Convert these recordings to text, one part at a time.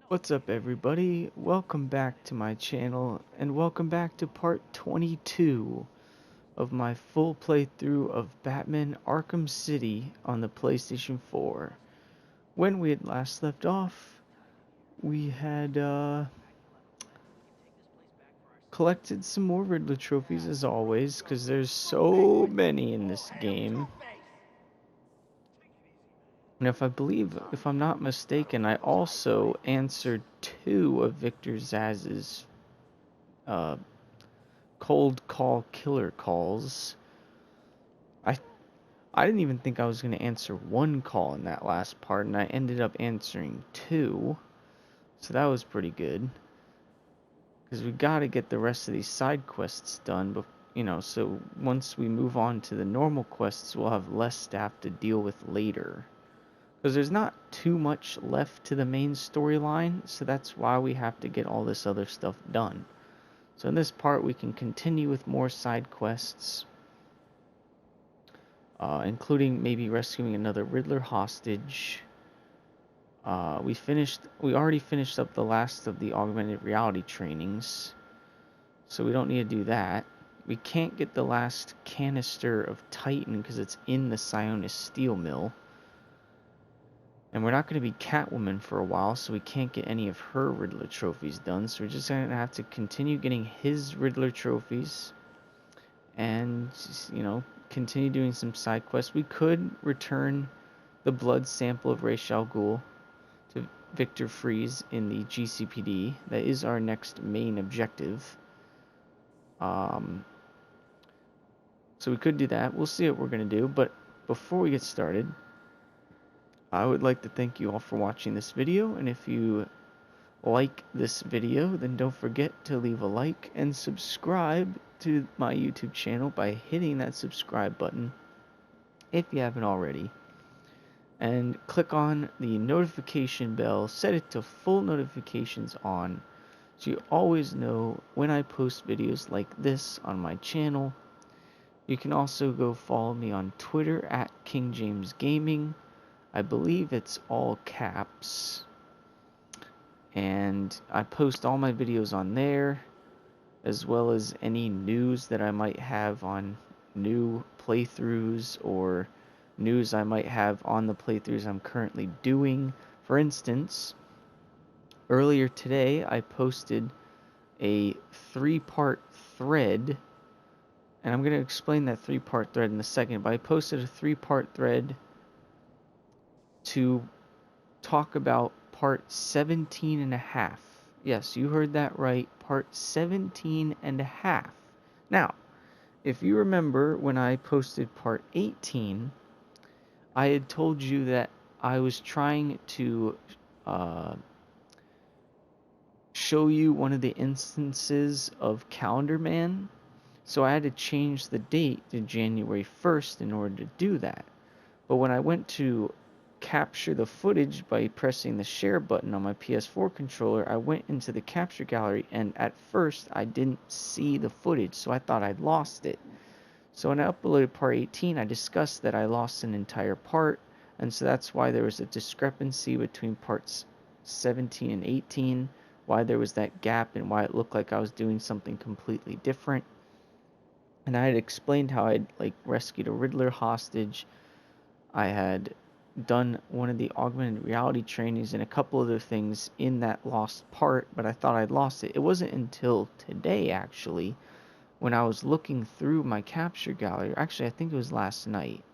What's up everybody? Welcome back to my channel and welcome back to part 22 of my full playthrough of Batman Arkham City on the PlayStation 4. When we had last left off, we had collected some more Riddler trophies as always, because there's so many in this game. And if I'm not mistaken, I also answered 2 of Victor Zaz's uh, cold call killer calls. I didn't even think I was going to answer 1 call in that last part, and I ended up answering 2. So that was pretty good. Because we got to get the rest of these side quests done, but so once we move on to the normal quests, we'll have less staff to deal with later. Because there's not too much left to the main storyline, so that's why we have to get all this other stuff done. So in this part, we can continue with more side quests, including maybe rescuing another Riddler hostage. We already finished up the last of the augmented reality trainings, so we don't need to do that. We can't get the last canister of Titan because it's in the Sionis steel mill. And we're not going to be Catwoman for a while, so we can't get any of her Riddler trophies done. So we're just going to have to continue getting his Riddler trophies and, continue doing some side quests. We could return the blood sample of Ra's al Ghul to Victor Freeze in the GCPD. That is our next main objective. So we could do that. We'll see what we're going to do. But before we get started, I would like to thank you all for watching this video, and if you like this video, then don't forget to leave a like and subscribe to my YouTube channel by hitting that subscribe button if you haven't already. And click on the notification bell, set it to full notifications on, so you always know when I post videos like this on my channel. You can also go follow me on Twitter at King James Gaming. I believe it's all caps, and I post all my videos on there, as well as any news that I might have on new playthroughs or news I might have on the playthroughs I'm currently doing. For instance, earlier today I posted a 3-part thread, and I'm going to explain that 3-part thread in a second, but I posted a 3-part thread to talk about part 17 and a half. Yes, you heard that right, part 17 and a half. Now, if you remember when I posted part 18, I had told you that I was trying to show you one of the instances of Calendar Man, so I had to change the date to January 1st in order to do that. But when I went to capture the footage by pressing the share button on my PS4 controller, I went into the capture gallery, and at first I didn't see the footage, so I thought I'd lost it. So when I uploaded part 18, I discussed that I lost an entire part, and so that's why there was a discrepancy between parts 17 and 18, why there was that gap, and why it looked like I was doing something completely different. And I had explained how I'd rescued a Riddler hostage. I had done one of the augmented reality trainings and a couple other things in that lost part, but I thought I'd lost it. It wasn't until today, actually, when I was looking through my capture gallery, actually I think it was last night,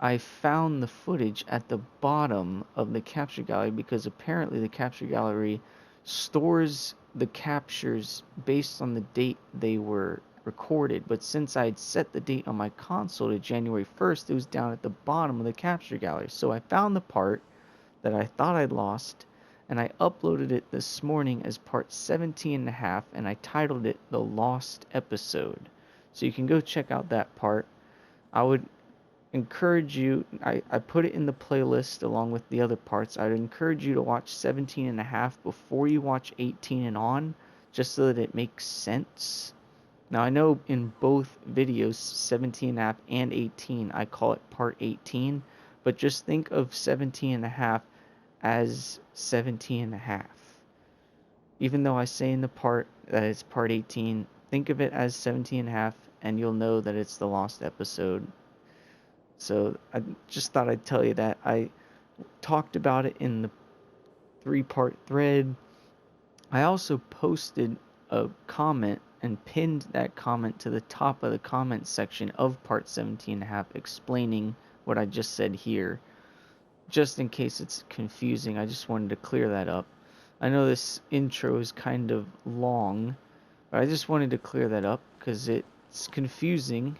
I found the footage at the bottom of the capture gallery, because apparently the capture gallery stores the captures based on the date they were recorded, but since I'd set the date on my console to January 1st, it was down at the bottom of the capture gallery. So I found the part that I thought I'd lost, and I uploaded it this morning as part 17 and a half, and I titled it The Lost Episode. So you can go check out that part. I would encourage you, I put it in the playlist along with the other parts. I would encourage you to watch 17 and a half before you watch 18 and on, just so that it makes sense. Now, I know in both videos, 17 and a half and 18, I call it part 18, but just think of 17 and a half as 17 and a half. Even though I say in the part that it's part 18, think of it as 17 and a half, and you'll know that it's the lost episode. So I just thought I'd tell you that. I talked about it in the 3-part thread. I also posted a comment and pinned that comment to the top of the comment section of part 17 and a half, explaining what I just said here. Just in case it's confusing, I just wanted to clear that up. I know this intro is kind of long, but I just wanted to clear that up because it's confusing.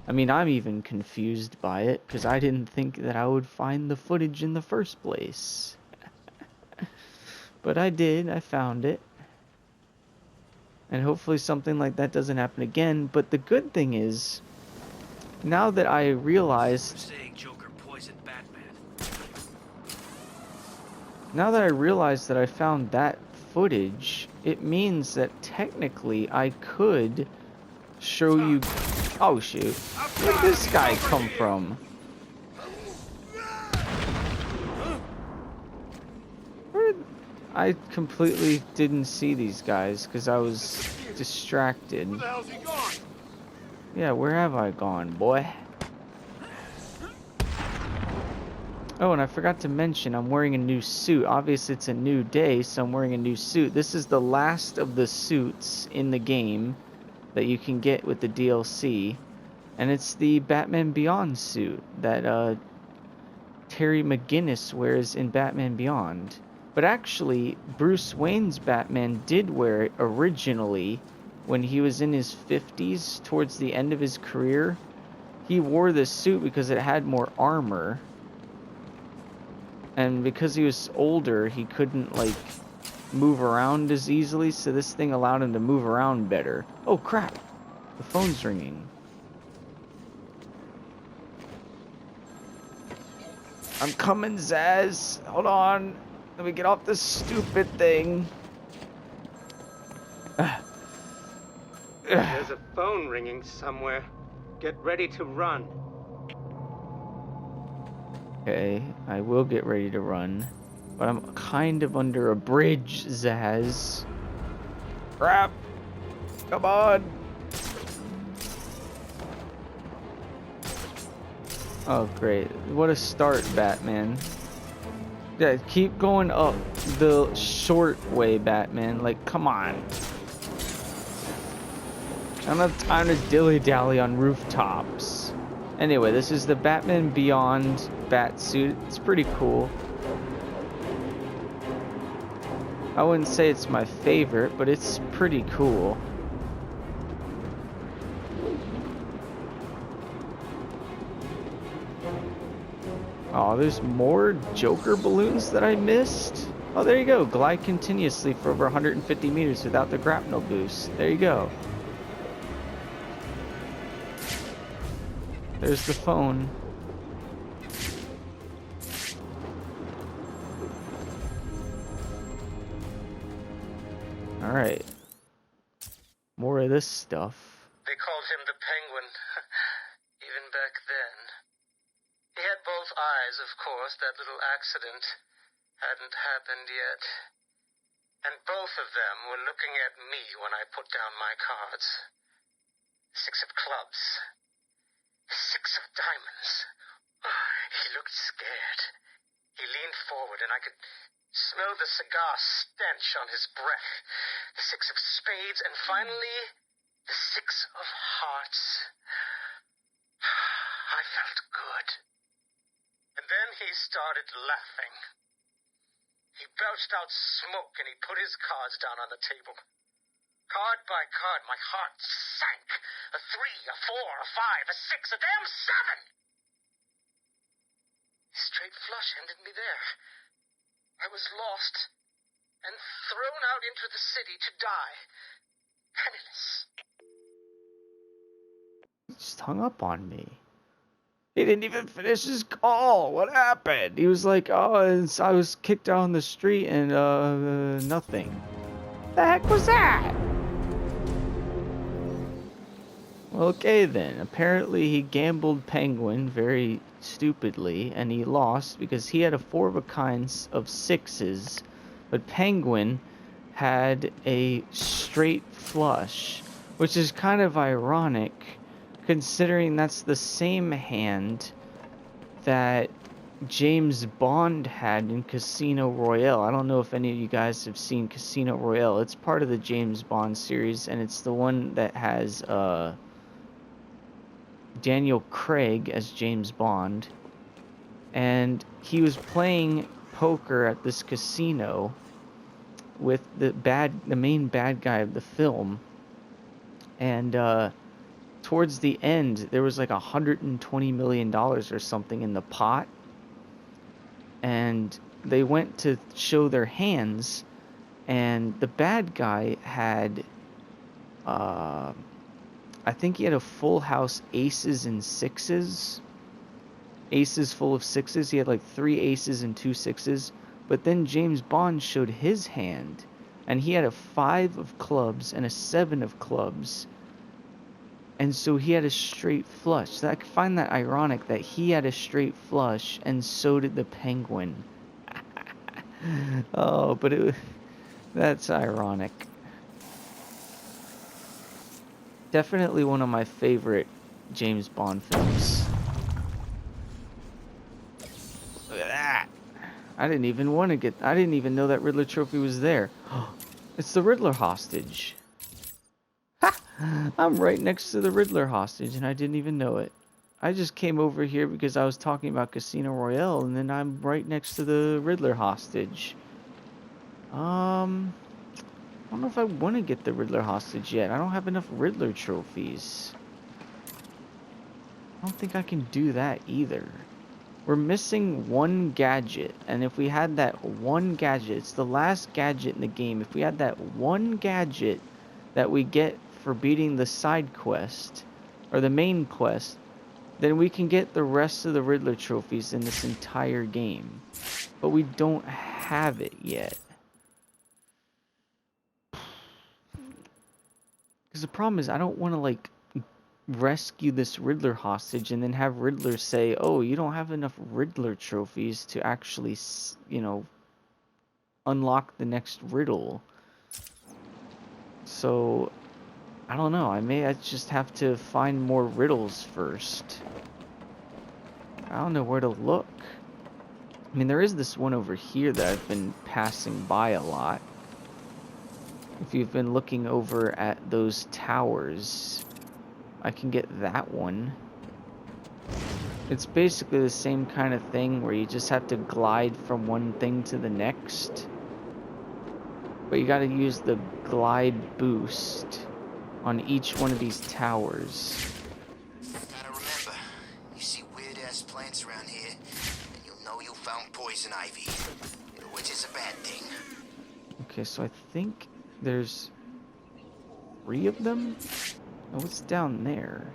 I mean, I'm even confused by it because I didn't think that I would find the footage in the first place. But I did, I found it. And hopefully something like that doesn't happen again. But the good thing is, now that I realized... Now that I realized that I found that footage, it means that technically I could show you... Oh shoot. Where did this guy come from? I completely didn't see these guys because I was distracted. Where the hell's he gone? Yeah, where have I gone, boy? Oh, and I forgot to mention I'm wearing a new suit. Obviously, it's a new day, so I'm wearing a new suit. This is the last of the suits in the game that you can get with the DLC. And it's the Batman Beyond suit that Terry McGinnis wears in Batman Beyond. But actually, Bruce Wayne's Batman did wear it originally when he was in his 50s, towards the end of his career. He wore this suit because it had more armor. And because he was older, he couldn't, like, move around as easily, so this thing allowed him to move around better. Oh, crap! The phone's ringing. I'm coming, Zaz! Hold on! Let me get off this stupid thing. There's a phone ringing somewhere. Get ready to run. Okay, I will get ready to run. But I'm kind of under a bridge, Zaz. Crap! Come on! Oh, great. What a start, Batman. Yeah, keep going up the short way, Batman. Like, come on. I don't have time to dilly-dally on rooftops. Anyway, this is the Batman Beyond bat suit. It's pretty cool. I wouldn't say it's my favorite, but it's pretty cool. Oh, there's more Joker balloons that I missed. Oh, there you go. Glide continuously for over 150 meters without the grapnel boost. There you go. There's the phone. Alright. More of this stuff. They called him the Penguin, even back then. He had both eyes, of course. That little accident hadn't happened yet. And both of them were looking at me when I put down my cards. 6 of clubs. 6 of diamonds. He looked scared. He leaned forward and I could smell the cigar stench on his breath. The 6 of spades and finally the 6 of hearts. I felt good. And then he started laughing. He belched out smoke and he put his cards down on the table. Card by card, my heart sank. A 3, a 4, a 5, a 6, a damn 7! Straight flush ended me there. I was lost and thrown out into the city to die. Penniless. He just hung up on me. He didn't even finish his call. What happened? He was like, oh, I was kicked out on the street and, nothing. The heck was that? Okay then. Apparently he gambled Penguin very stupidly and he lost because he had a 4 of a kind of 6s, but Penguin had a straight flush, which is kind of ironic considering that's the same hand that James Bond had in Casino Royale. I don't know if any of you guys have seen Casino Royale. It's part of the James Bond series, and it's the one that has Daniel Craig as James Bond. And he was playing poker at this casino with the main bad guy of the film. And towards the end, there was like $120 million or something in the pot. And they went to show their hands, and the bad guy had, I think he had a full house aces and sixes. Aces full of sixes. He had like 3 aces and 2 sixes. But then James Bond showed his hand, and he had a 5 of clubs and a 7 of clubs. And so he had a straight flush. So I find that ironic that he had a straight flush and so did the Penguin. Oh, but that's ironic. Definitely one of my favorite James Bond films. Look at that. I didn't even know that Riddler trophy was there. It's the Riddler hostage. I'm right next to the Riddler hostage, and I didn't even know it. I just came over here because I was talking about Casino Royale, and then I'm right next to the Riddler hostage. I don't know if I want to get the Riddler hostage yet. I don't have enough Riddler trophies. I don't think I can do that either. We're missing one gadget, and if we had that one gadget, it's the last gadget in the game. If we had that one gadget that we get for beating the side quest, or the main quest, then we can get the rest of the Riddler trophies in this entire game. But we don't have it yet. Because the problem is, I don't want to, like, rescue this Riddler hostage and then have Riddler say, oh, you don't have enough Riddler trophies to actually, you know, unlock the next riddle. So I don't know. I just have to find more riddles first. I don't know where to look. I mean, there is this one over here that I've been passing by a lot. If you've been looking over at those towers, I can get that one. It's basically the same kind of thing where you just have to glide from one thing to the next. But you gotta use the glide boost on each one of these towers. Gotta remember, you see weird-ass plants around here, and you'll know you found poison ivy, which is a bad thing. Okay, so I think there's 3 of them? Oh, what's down there?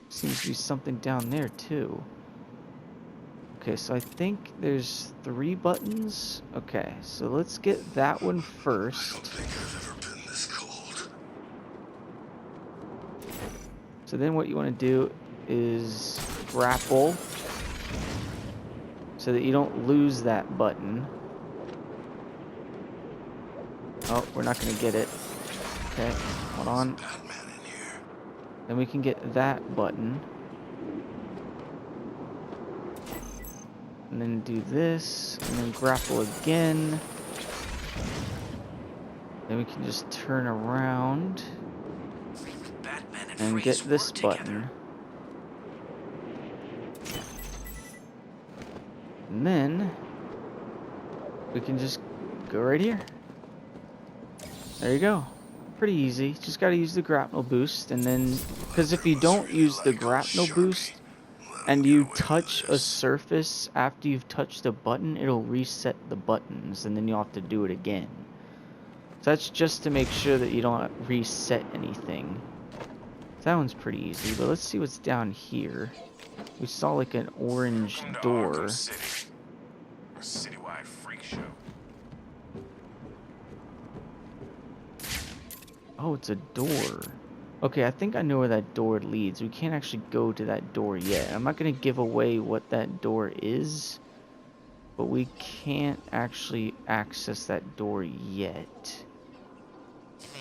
Seems to be something down there, too. Okay, so I think there's 3 buttons. Okay, so let's get that one first. I don't think I've ever been this cold. So then what you want to do is grapple so that you don't lose that button. Oh, we're not going to get it. Okay, hold on. Batman in here. Then we can get that button. And then do this, and then grapple again. Then we can just turn around and get this button. And then we can just go right here. There you go. Pretty easy. Just gotta use the grapnel boost, and then, because if you don't use the grapnel boost and you touch a surface after you've touched a button, it'll reset the buttons, and then you'll have to do it again. So that's just to make sure that you don't reset anything. That one's pretty easy, but let's see what's down here. We saw like an orange door. Arkham City. A citywide freak show. Oh, it's a door. Okay, I think I know where that door leads. We can't actually go to that door yet. I'm not going to give away what that door is, but we can't actually access that door yet.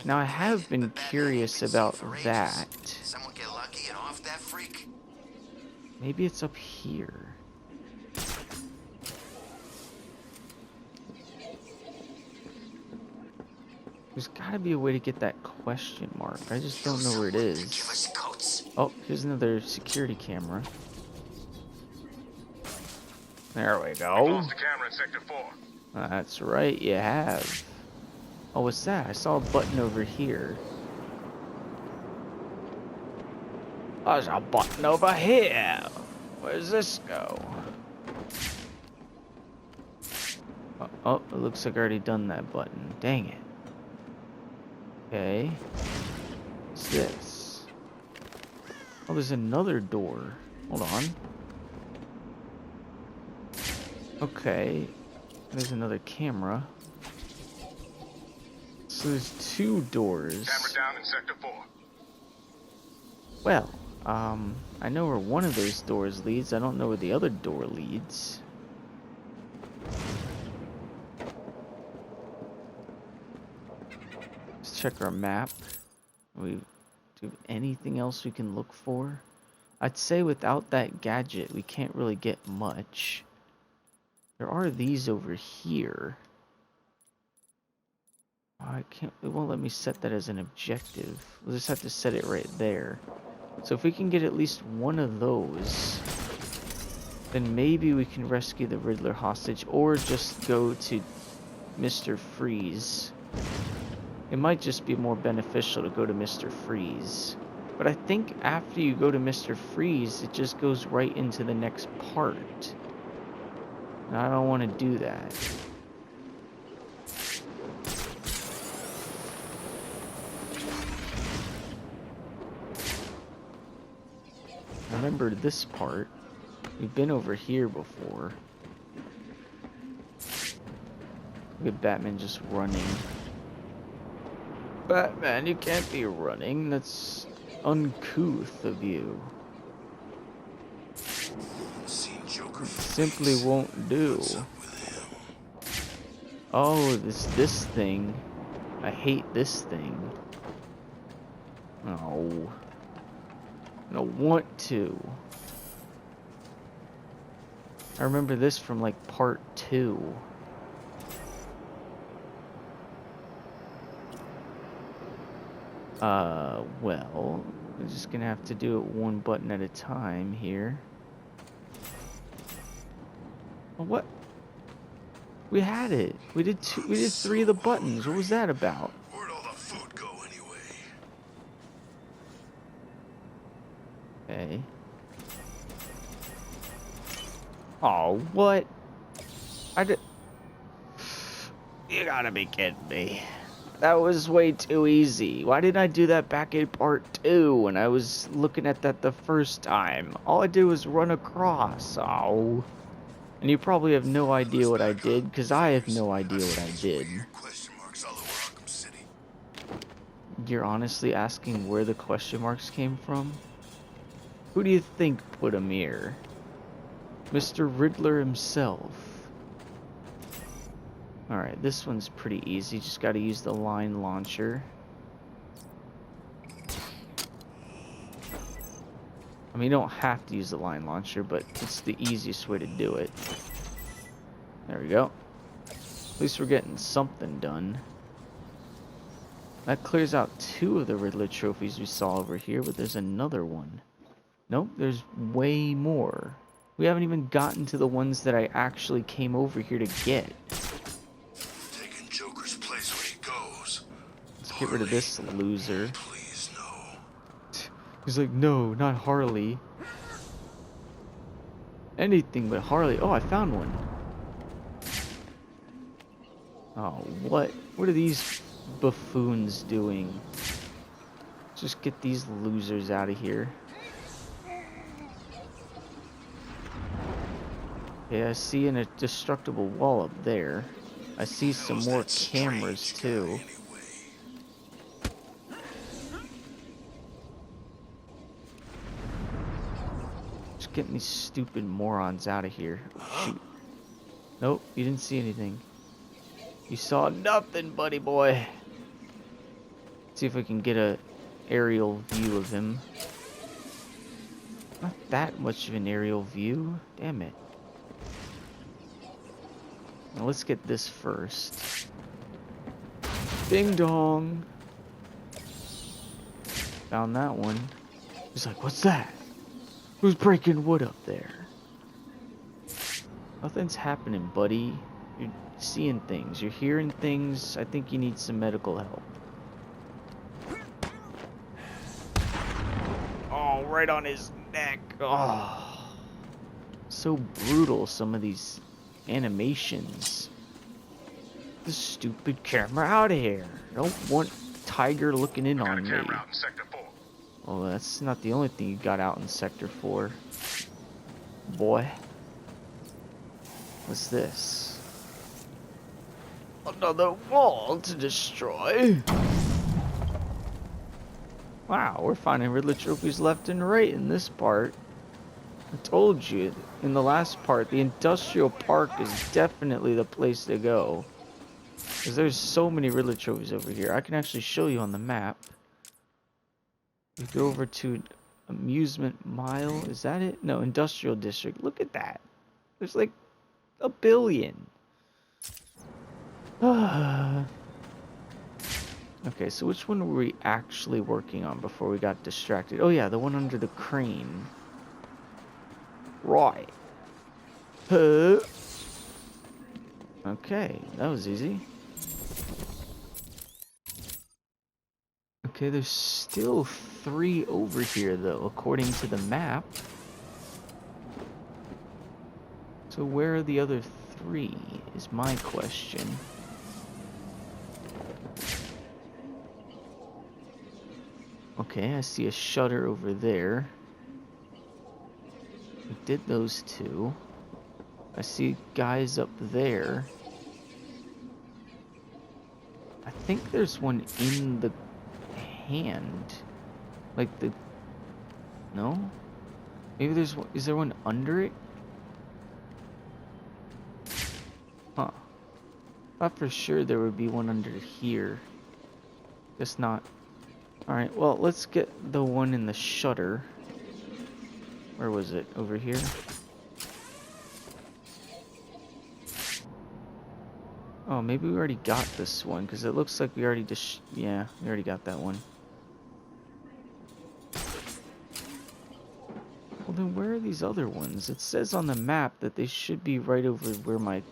Now, I have been curious about that. Someone get lucky and off that freak? Maybe it's up here. There's gotta be a way to get that question mark. I just don't know where it is. Give us coats. Oh, here's another security camera. There we go. Lost the camera in Sector 4. That's right, you have. Oh, what's that? I saw a button over here. There's a button over here. Where's this go? Oh, it looks like I already done that button. Dang it. Okay. What's this? Oh, there's another door. Hold on. Okay. There's another camera. So there's two doors. Camera down in Sector 4. Well, I know where one of those doors leads. I don't know where the other door leads. Let's check our map. Do we have anything else we can look for? I'd say without that gadget, we can't really get much. There are these over here. I can't, it won't let me set that as an objective. We'll just have to set it right there. So if we can get at least one of those, then maybe we can rescue the Riddler hostage or just go to Mr. Freeze. It might just be more beneficial to go to Mr. Freeze. But I think after you go to Mr. Freeze, it just goes right into the next part. And I don't want to do that. Remember this part. We've been over here before. Look at Batman just running. Batman, you can't be running. That's uncouth of you. Seen Joker Simply won't do. What's up with him? Oh, this thing. I hate this thing. Oh. I don't want to. I remember this from like part 2. Well, we're just gonna have to do it one button at a time here. What? We had it. We did 3 of the buttons. What was that about? Where'd all the food go anyway? Okay. Oh, what? I did. You gotta be kidding me. That was way too easy. Why didn't I do that back in part 2 when I was looking at that the first time? All I did was run across. Oh. And you probably have no idea what I did, because I have no idea what I did. Question marks all over Arkham City. You're honestly asking where the question marks came from? Who do you think put them here? Mr. Riddler himself. Alright, this one's pretty easy. Just gotta use the line launcher. I mean, you don't have to use the line launcher, but it's the easiest way to do it. There we go. At least we're getting something done. That clears out 2 of the Riddler trophies we saw over here, but there's another one. Nope, there's way more. We haven't even gotten to the ones that I actually came over here to get. Taking Joker's place when he goes. Let's get rid of this loser. Please no. He's like, no, not Harley. Anything but Harley. Oh, I found one. Oh, what? What are these buffoons doing? Just get these losers out of here. Okay, I see an indestructible wall up there. I see some more cameras too. Just getting these stupid morons out of here. Oh, shoot. Nope, you didn't see anything. You saw nothing, buddy boy. See if I can get a aerial view of him. Not that much of an aerial view. Damn it. Now let's get this first. Ding dong. Found that one. He's like, what's that? Who's breaking wood up there? Nothing's happening, buddy. You're seeing things. You're hearing things. I think you need some medical help. Oh, right on his neck. Oh. So brutal, some of these animations. The stupid camera out of here. I don't want Tiger looking in on me. Camera out in Sector 4. Oh, that's not the only thing you got out in Sector 4. Boy. What's this? Another wall to destroy. Wow, we're finding Riddler trophies left and right in this part. I told you, in the last part, the industrial park is definitely the place to go. Because there's so many Riddler trophies over here. I can actually show you on the map. We go over to Amusement Mile. Is that it? No, Industrial District. Look at that. There's like a billion. Okay, so which one were we actually working on before we got distracted? Oh yeah, the one under the crane. Right. Okay, that was easy. Okay, there's still 3 over here though, according to the map. So where are the other 3 is my question. Okay, I see a shutter over there. We did those 2. I see guys up there. I think there's one in the hand. Like the... No? Maybe there's one... Is there one under it? Huh. Thought for sure there would be one under here. Just not. Alright, well, let's get the one in the shutter. Where was it? Over here? Oh, maybe we already got this one, because it looks like we already just... Yeah, we already got that one. Well, then where are these other ones? It says on the map that they should be right over where my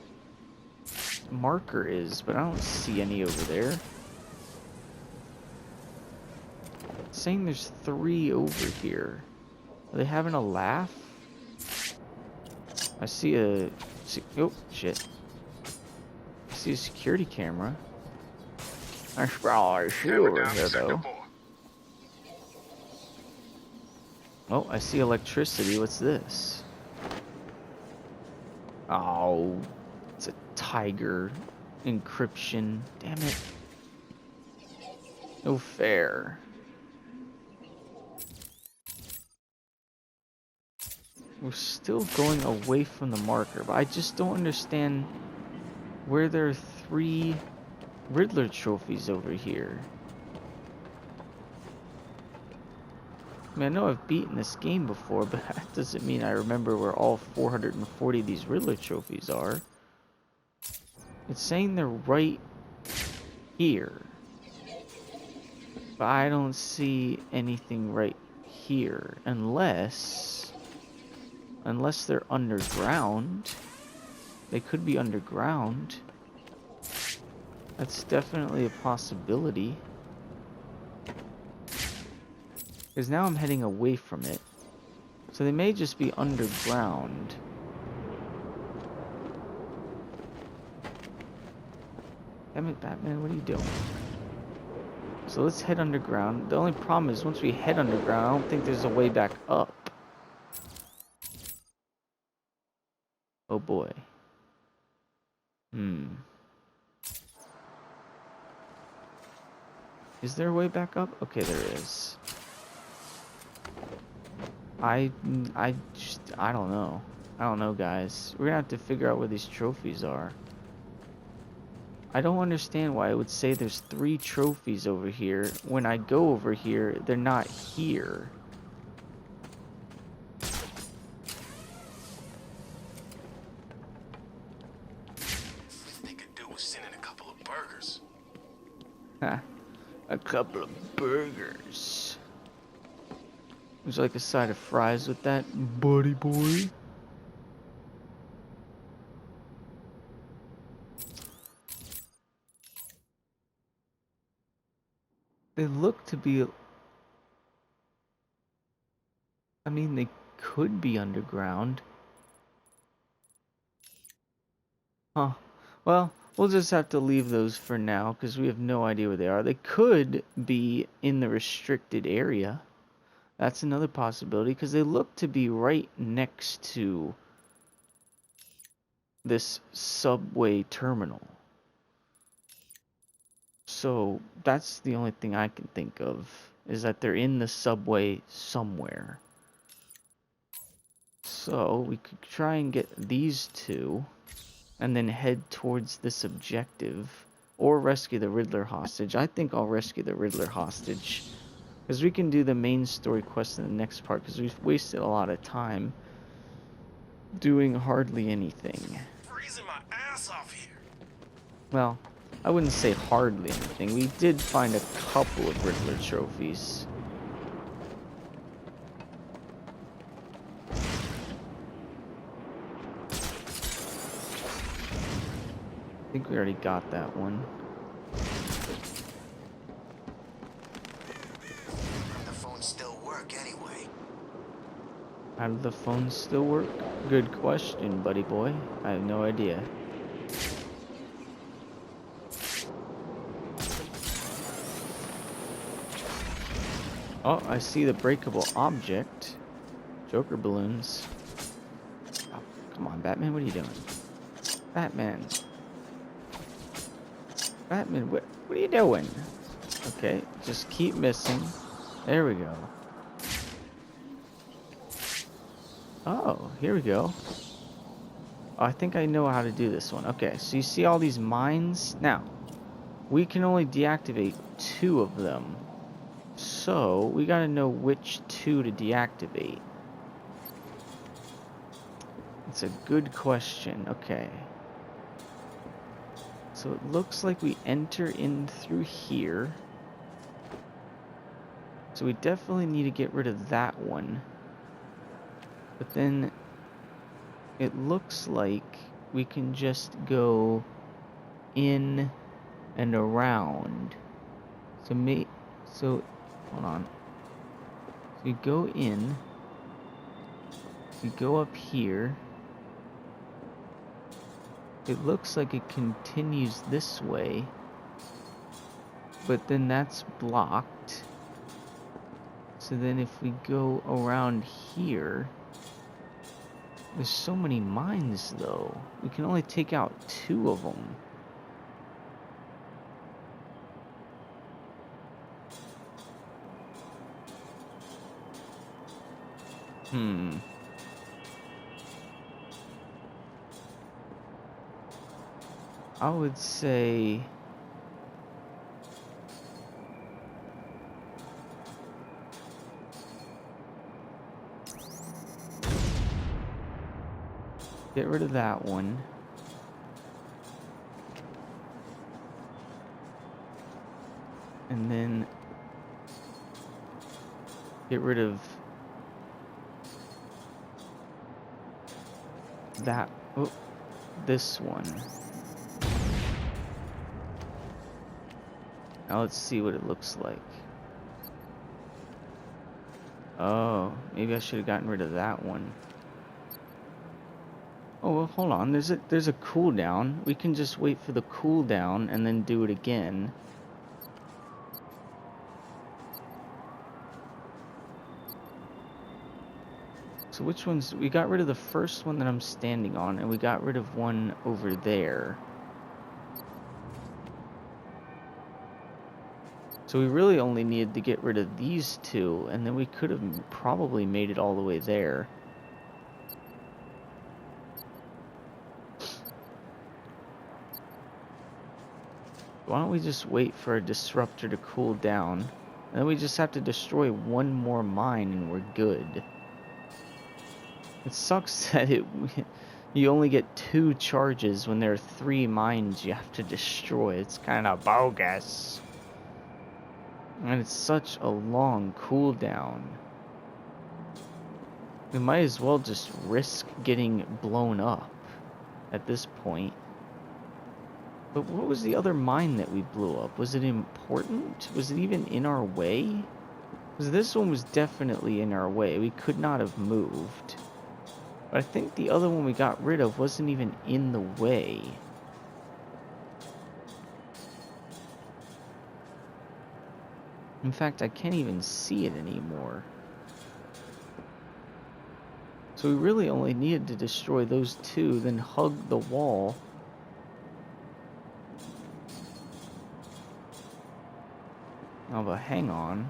marker is, but I don't see any over there. It's saying there's 3 over here. Are they having a laugh? I see a... Oh, shit. I see a security camera. There's probably a shoe over here, though. Oh, I see electricity. What's this? Oh, it's a Tiger encryption. Damn it. No fair. We're still going away from the marker, but I just don't understand where there are 3 Riddler trophies over here. I mean, I know I've beaten this game before, but that doesn't mean I remember where all 440 of these Riddler trophies are. It's saying they're right here. But I don't see anything right here, unless they're underground. They could be underground. That's definitely a possibility. Because now I'm heading away from it. So they may just be underground. Damn it, Batman, what are you doing? So let's head underground. The only problem is once we head underground, I don't think there's a way back up. Oh boy. Is there a way back up? Okay, there is. I don't know. I don't know, guys. We're gonna have to figure out where these trophies are. I don't understand why it would say there's 3 trophies over here. When I go over here, they're not here. They could do with sending a couple of burgers. Ha. A couple of burgers. Would you like a side of fries with that, buddy boy? They look to be... I mean, they could be underground. Huh. Well, we'll just have to leave those for now, because we have no idea where they are. They could be in the restricted area. That's another possibility, because they look to be right next to this subway terminal. So that's the only thing I can think of, is that they're in the subway somewhere. So we could try and get these 2 and then head towards this objective, or rescue the Riddler hostage. I think I'll rescue the Riddler hostage, because we can do the main story quest in the next part, because we've wasted a lot of time doing hardly anything. Freezing my ass off here. Well, I wouldn't say hardly anything. We did find a couple of Riddler trophies. I think we already got that one. The phones still work anyway. How do the phones still work? Good question, buddy boy. I have no idea. Oh, I see the breakable object. Joker balloons. Oh, come on, Batman, what are you doing? Batman. Batman, what are you doing? Okay, just keep missing. There we go. Oh, here we go. Oh, I think I know how to do this one. Okay, so you see all these mines? Now, we can only deactivate 2 of them. So, we gotta know which 2 to deactivate. It's a good question. Okay. So it looks like we enter in through here. So we definitely need to get rid of that one. But then it looks like we can just go in and around. So hold on. So you go in. You go up here. It looks like it continues this way, but then that's blocked. So then if we go around here, there's so many mines though. We can only take out 2 of them. I would say get rid of that one. And then get rid of that. Oh, this one. Now let's see what it looks like. Oh, maybe I should have gotten rid of that one. Oh, well, hold on. There's a cooldown. We can just wait for the cooldown and then do it again. So which ones? We got rid of the first one that I'm standing on, and we got rid of one over there. So we really only needed to get rid of these 2, and then we could have probably made it all the way there. Why don't we just wait for a disruptor to cool down? And then we just have to destroy one more mine and we're good. It sucks that you only get 2 charges when there are 3 mines you have to destroy. It's kind of bogus. And it's such a long cooldown. We might as well just risk getting blown up at this point. But what was the other mine that we blew up? Was it important? Was it even in our way? Because this one was definitely in our way. We could not have moved. But I think the other one we got rid of wasn't even in the way. In fact, I can't even see it anymore. So we really only needed to destroy those 2, then hug the wall. Oh, but hang on.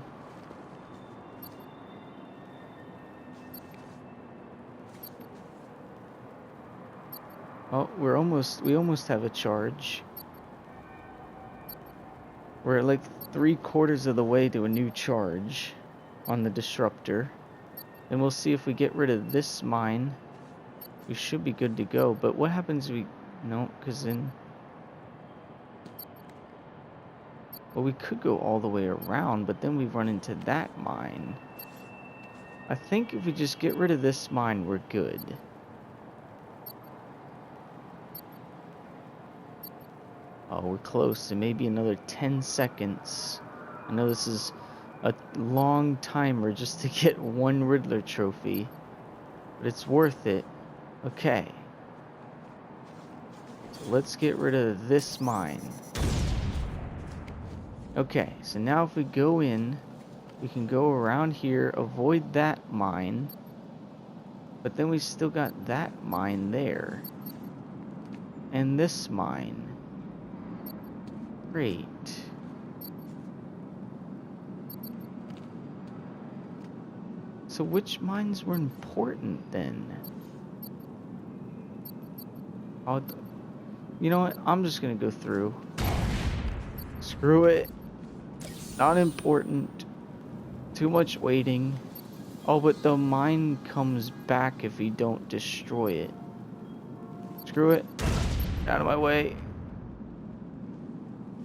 Oh, we almost have a charge. We're like 3/4 of the way to a new charge on the disruptor. And we'll see if we get rid of this mine. We should be good to go. But what happens if we... No, because then... Well, we could go all the way around, but then we run into that mine. I think if we just get rid of this mine, we're good. Oh, we're close. It may be another 10 seconds. I know this is a long timer just to get 1 Riddler trophy, but it's worth it. Okay. So let's get rid of this mine. Okay, so now if we go in, we can go around here, avoid that mine, but then we still got that mine there. And this mine. Great. So which mines were important then? You know what? I'm just gonna go through. Screw it. Not important. Too much waiting. Oh, but the mine comes back if you don't destroy it. Screw it. Out of my way.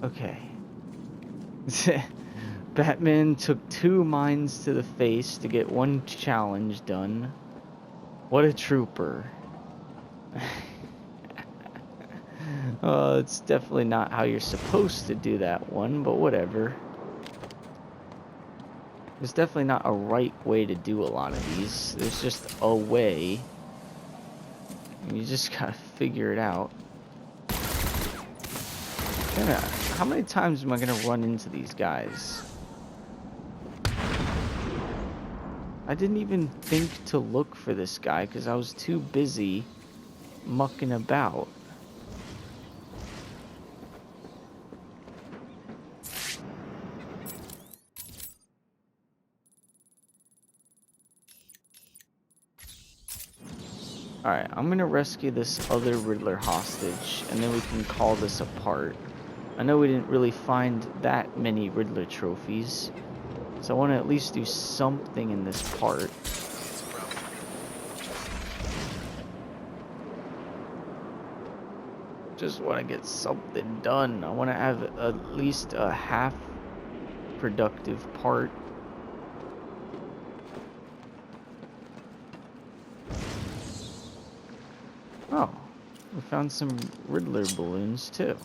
Okay. Batman took 2 mines to the face to get 1 challenge done. What a trooper. It's definitely not how you're supposed to do that one, but whatever. There's definitely not a right way to do a lot of these. There's just a way. And you just gotta figure it out. How many times am I gonna run into these guys? I didn't even think to look for this guy because I was too busy mucking about. Alright, I'm gonna rescue this other Riddler hostage, and then we can call this a part. I know we didn't really find that many Riddler trophies, so I want to at least do something in this part. Just want to get something done. I want to have at least a half productive part. Oh, we found some Riddler balloons too.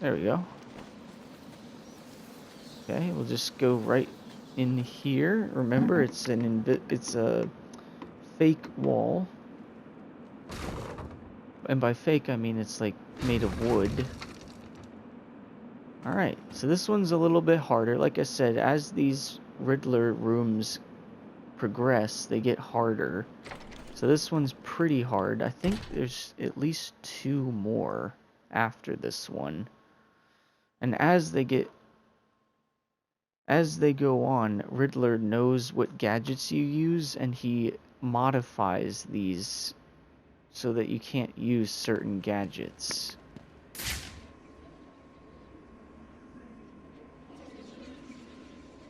There we go. Okay, we'll just go right in here. Remember, it's a fake wall. And by fake, I mean it's like made of wood. Alright, so this one's a little bit harder. Like I said, as these Riddler rooms progress, they get harder. So this one's pretty hard. I think there's at least 2 more after this one. And as they go on, Riddler knows what gadgets you use, and he modifies these so that you can't use certain gadgets.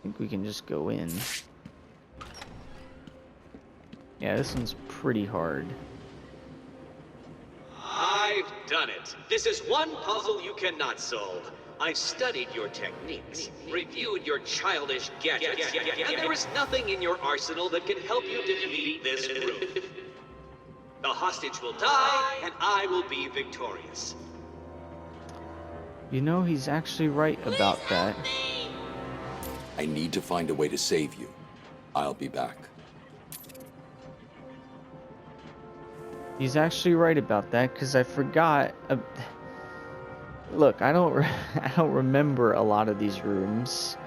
think we can just go in. Yeah, this one's pretty hard. I've done it. This is one puzzle you cannot solve. I've studied your techniques, reviewed your childish gadgets, and there is nothing in your arsenal that can help you defeat this roof. The hostage will die, and I will be victorious. You know, he's actually right about that. I need to find a way to save you. I'll be back. He's actually right about that, because I forgot. Look, I don't remember a lot of these rooms.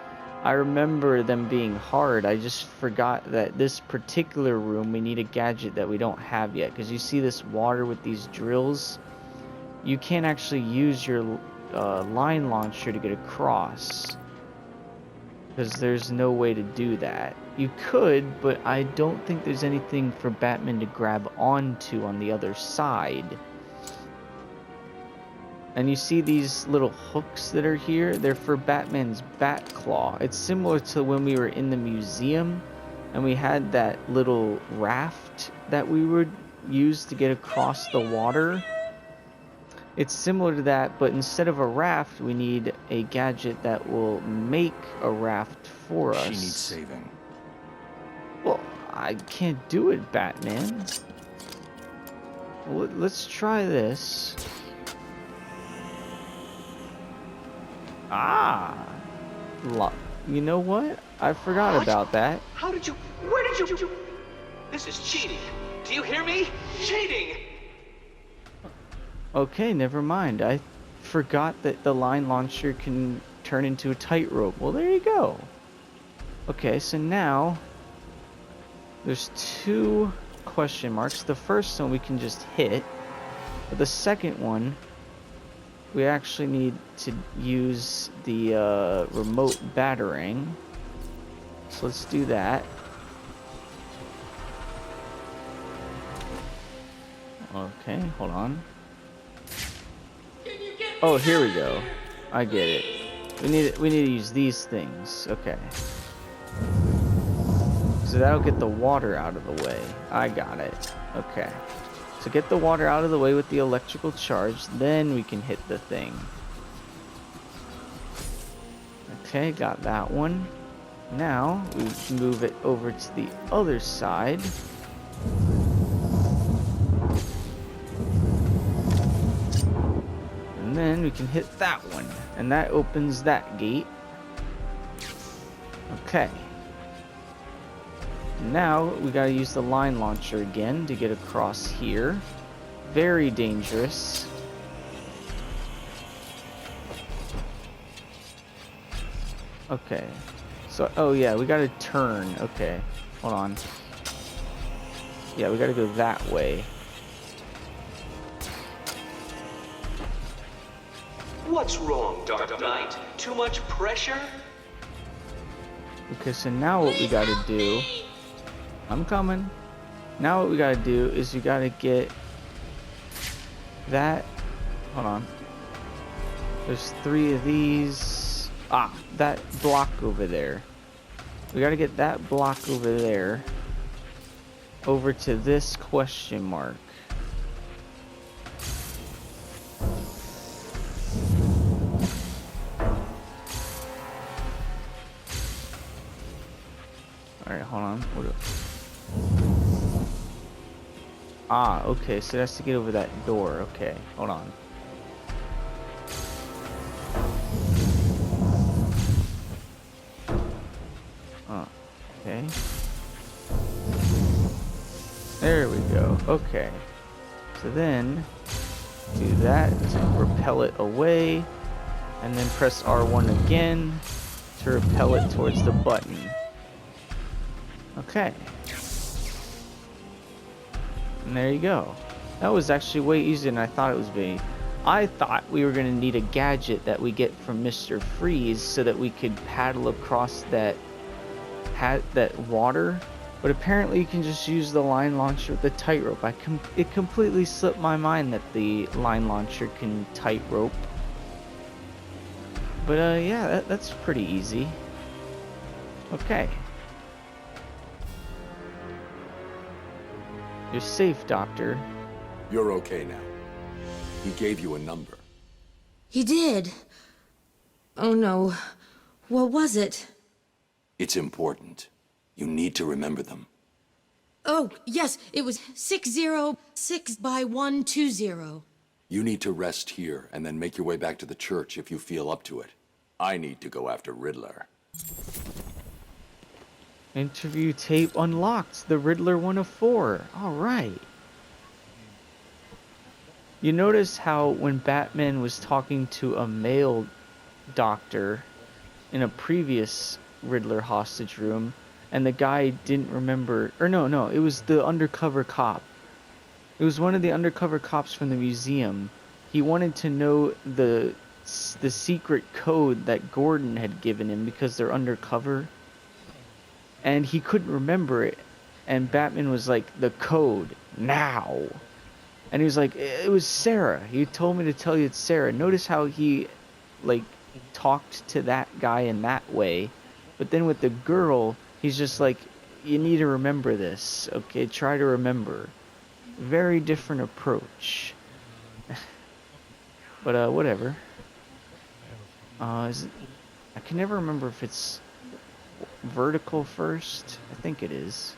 I remember them being hard. I just forgot that this particular room, we need a gadget that we don't have yet. Because you see this water with these drills? You can't actually use your line launcher to get across. Because there's no way to do that. You could, but I don't think there's anything for Batman to grab onto on the other side. And you see these little hooks that are here? They're for Batman's bat claw. It's similar to when we were in the museum and we had that little raft that we would use to get across the water. It's similar to that, but instead of a raft, we need a gadget that will make a raft for us. She needs saving. Well, I can't do it, Batman. Well, let's try this. Ah! You know what? I forgot about that. How did you... Where did you... This is cheating. Do you hear me? Cheating! Okay, never mind. I forgot that the line launcher can turn into a tightrope. Well, there you go. Okay, so now there's two question marks. The first one we can just hit, but the second one we actually need to use the remote battering. So let's do that. Okay, hold on. Oh, here we go. I get it. We need to use these things. Okay. So that'll get the water out of the way. I got it. Okay. So get the water out of the way with the electrical charge, then we can hit the thing. Okay, got that one. Now we move it over to the other side. And then we can hit that one, and that opens that gate. Okay. Now we gotta use the line launcher again to get across here. Very dangerous. Okay. So, oh yeah, we gotta turn. Okay. Hold on. Yeah, we gotta go that way. What's wrong, Dark Knight? Too much pressure? Okay, so now what we gotta do... I'm coming. Now what we gotta do is we gotta get that... Hold on. There's 3 of these. Ah, that block over there. We gotta get that block over there over to this question mark. Alright, hold on. Ah, okay, so that's to get over that door. Okay, hold on. Oh, okay. There we go. Okay. So then, do that to repel it away, and then press R1 again to repel it towards the button. Okay. And there you go. That was actually way easier than I thought it was being. I thought we were going to need a gadget that we get from Mr. Freeze so that we could paddle across that water. But apparently you can just use the line launcher with the tightrope. It completely slipped my mind that the line launcher can tightrope. But yeah, that's pretty easy. Okay. You're safe, Doctor. You're okay now. He gave you a number. He did. Oh no. What was it? It's important. You need to remember them. Oh, yes, it was 606 by 120. You need to rest here and then make your way back to the church if you feel up to it. I need to go after Riddler. Interview tape unlocked. The Riddler 104. Alright. You notice how when Batman was talking to a male doctor in a previous Riddler hostage room, and the guy didn't remember, or no, it was the undercover cop. It was one of the undercover cops from the museum. He wanted to know the secret code that Gordon had given him because they're undercover. And he couldn't remember it. And Batman was like, the code, now. And he was like, it was Sarah. He told me to tell you it's Sarah. Notice how he, like, talked to that guy in that way. But then with the girl, he's just like, you need to remember this. Okay, try to remember. Very different approach. But, whatever. I can never remember if it's vertical first. I think it is.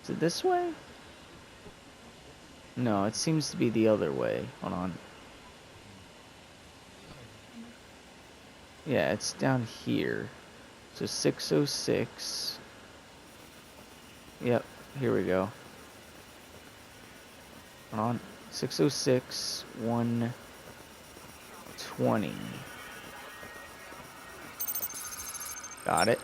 Is it this way? No, it seems to be the other way. Hold on. Yeah, it's down here. So 606. Yep, here we go. Hold on. 606, 120. Got it.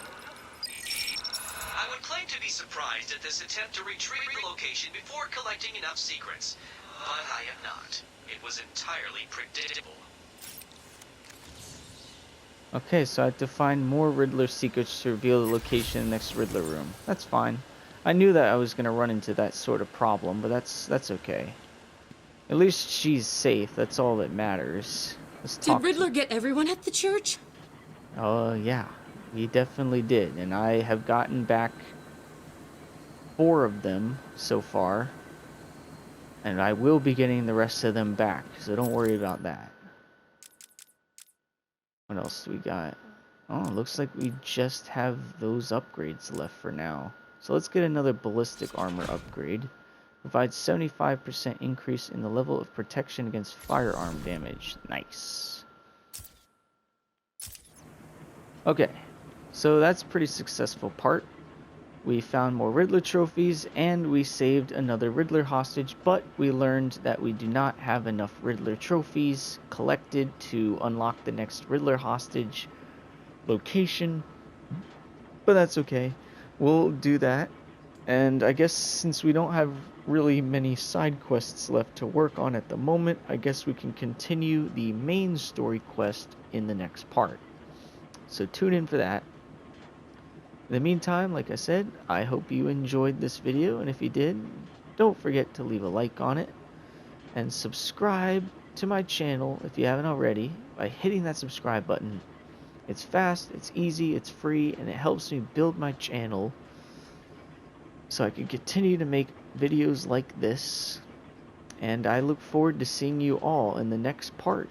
I would claim to be surprised at this attempt to retrieve the location before collecting enough secrets, but I am not. It was entirely predictable. Okay, so I have to find more Riddler secrets to reveal the location in the next Riddler room. That's fine. I knew that I was going to run into that sort of problem, but that's okay. At least she's safe. That's all that matters. Let's talk. Did Riddler get everyone at the church? Yeah. He definitely did. And I have gotten back 4 of them so far. And I will be getting the rest of them back, so don't worry about that. What else do we got? Oh, it looks like we just have those upgrades left for now. So let's get another ballistic armor upgrade. Provides 75% increase in the level of protection against firearm damage. Nice. Okay, so that's a pretty successful part. We found more Riddler trophies, and we saved another Riddler hostage, but we learned that we do not have enough Riddler trophies collected to unlock the next Riddler hostage location. But that's okay. We'll do that. And I guess since we don't have really many side quests left to work on at the moment, I guess we can continue the main story quest in the next part. So tune in for that. In the meantime, like I said, I hope you enjoyed this video, and if you did, don't forget to leave a like on it, and subscribe to my channel if you haven't already by hitting that subscribe button. It's fast, it's easy, it's free, and it helps me build my channel so I can continue to make videos like this, and I look forward to seeing you all in the next part.